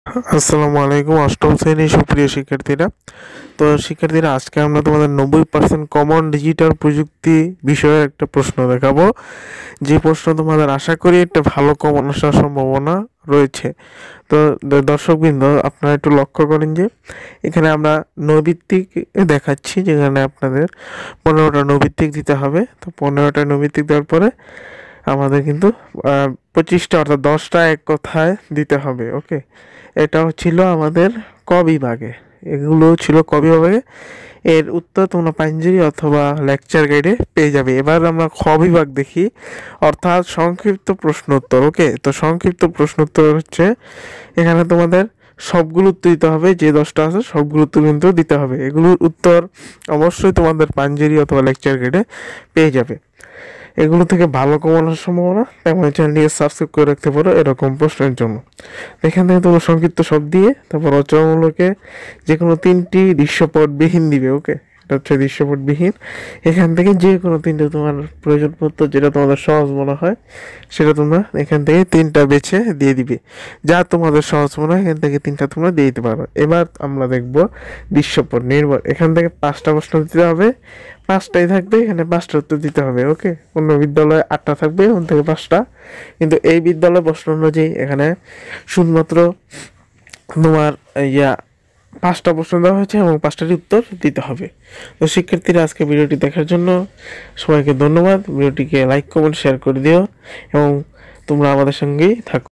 আসসালামু আলাইকুম অষ্টম শ্রেণীর সুপ্রিয় শিক্ষার্থীরা। শিক্ষার্থীরা, আজকে আমরা তোমাদের 90% কমন ডিজিটাল প্রযুক্তি বিষয়ে একটা প্রশ্ন দেখাবো। যে প্রশ্ন তোমাদের আশা করি একটা ভালো কমন আসার সম্ভাবনা রয়েছে। দর্শকবৃন্দ, আপনারা একটু লক্ষ্য করেন যে এখানে আমরা নৈবিত্তিক দেখাচ্ছি, যেখানে আপনাদের 15টা নৈবিত্তিক দিতে হবে। তো 15টা নৈবিত্তিক দেওয়ার পরে আমাদের কিন্তু 25টা অর্থাৎ 10টা এক কথায় দিতে হবে। ওকে, এটাও ছিল আমাদের ক বিভাগে, এগুলো ছিল ক বিভাগে। এর উত্তর তোমরা পাঞ্জেরি অথবা লেকচার গাইডে পেয়ে যাবে। এবার আমরা খ বিভাগ দেখি, অর্থাৎ সংক্ষিপ্ত প্রশ্ন উত্তর। ওকে, তো সংক্ষিপ্ত প্রশ্ন উত্তর হচ্ছে এখানে তোমাদের সবগুলো উত্তর দিতে হবে, যে 10টা আছে সবগুলো উত্তর কিন্তু দিতে হবে। এগুলোর উত্তর অবশ্যই তোমাদের পাঞ্জেরি অথবা লেকচার গাইডে পেয়ে যাবে। এগুলো থেকে ভালো কমন আসার সম্ভাবনা, তেমন চ্যানেলটিকে সাবস্ক্রাইব করে রাখতে পারো এরকম প্রশ্নের জন্য। এখান থেকে তোমরা সংক্ষিপ্ত সব দিয়ে তারপর রচনামূলকে যে কোনো 3টি দৃশ্যপটবিহীন দিবে। ওকে, এটা হচ্ছে দৃশ্যপটবিহীন। এখান থেকে যে কোনো 3টে তোমার প্রয়োজন পড়তো, যেটা তোমাদের সহজ মনে হয় সেটা তোমরা এখান থেকে 3টা বেছে দিয়ে দিবে। যা তোমাদের সহজ মনে হয় এখান থেকে 3টা তোমরা দিয়ে দিতে পারো। এবার আমরা দেখব দৃশ্যপট নির্ভর। এখান থেকে 5টা প্রশ্ন দিতে হবে, 5টাই থাকবে, এখানে 5টা উত্তর দিতে হবে। ওকে, অন্য বিদ্যালয়ে 8টা থাকবে, ওখান থেকে 5টা, কিন্তু এই বিদ্যালয় প্রশ্ন অনুযায়ী এখানে শুধুমাত্র তোমার ইয়া 5টা প্রশ্ন দেওয়া হয়েছে এবং 5টারই উত্তর দিতে হবে। তো শিক্ষার্থীরা, আজকে ভিডিওটি দেখার জন্য সবাইকে ধন্যবাদ। ভিডিওটিকে লাইক কমেন্ট শেয়ার করে দিও এবং তোমরা আমাদের সঙ্গেই থাকো।